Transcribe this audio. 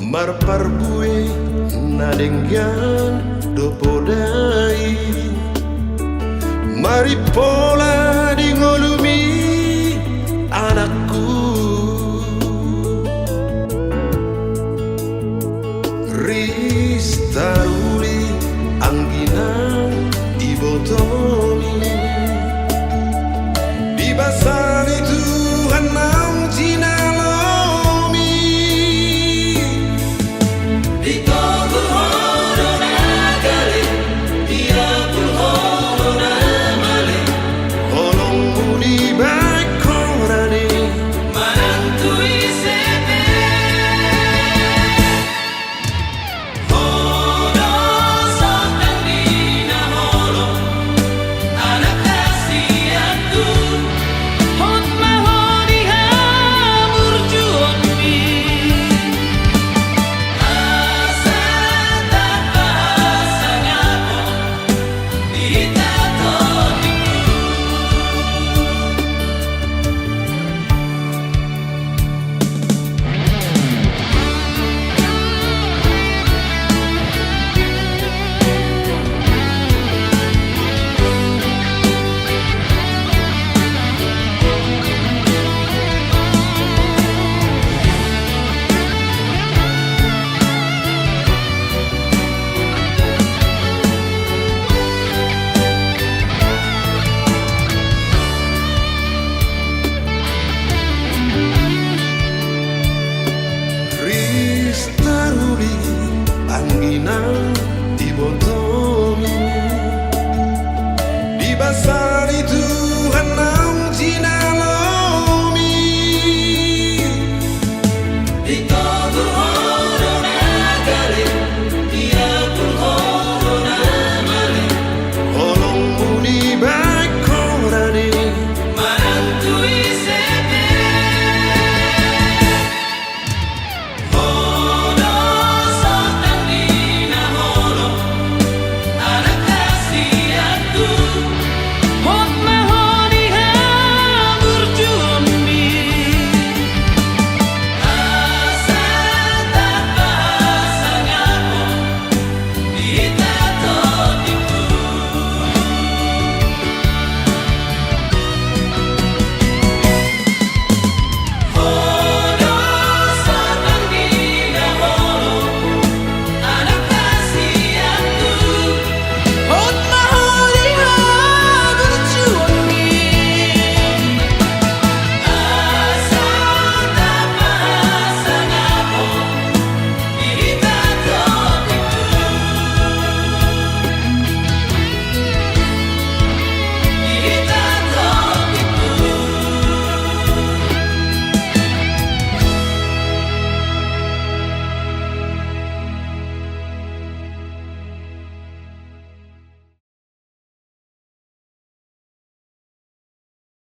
Marparbue nadenggan dopodai Maripola di ngolumi anakku Ristaruli angginang ibotomi Di basali Tuhan mau jinalomi Di togu horo nagale Dia pun horo namale Holong budi bakorane Manantui sete Hono sotang dina holo Anak kasihanku Hot mahoni hamur juonmi Asa tak bahasa ngapo Dita toniku Ristaruli angginang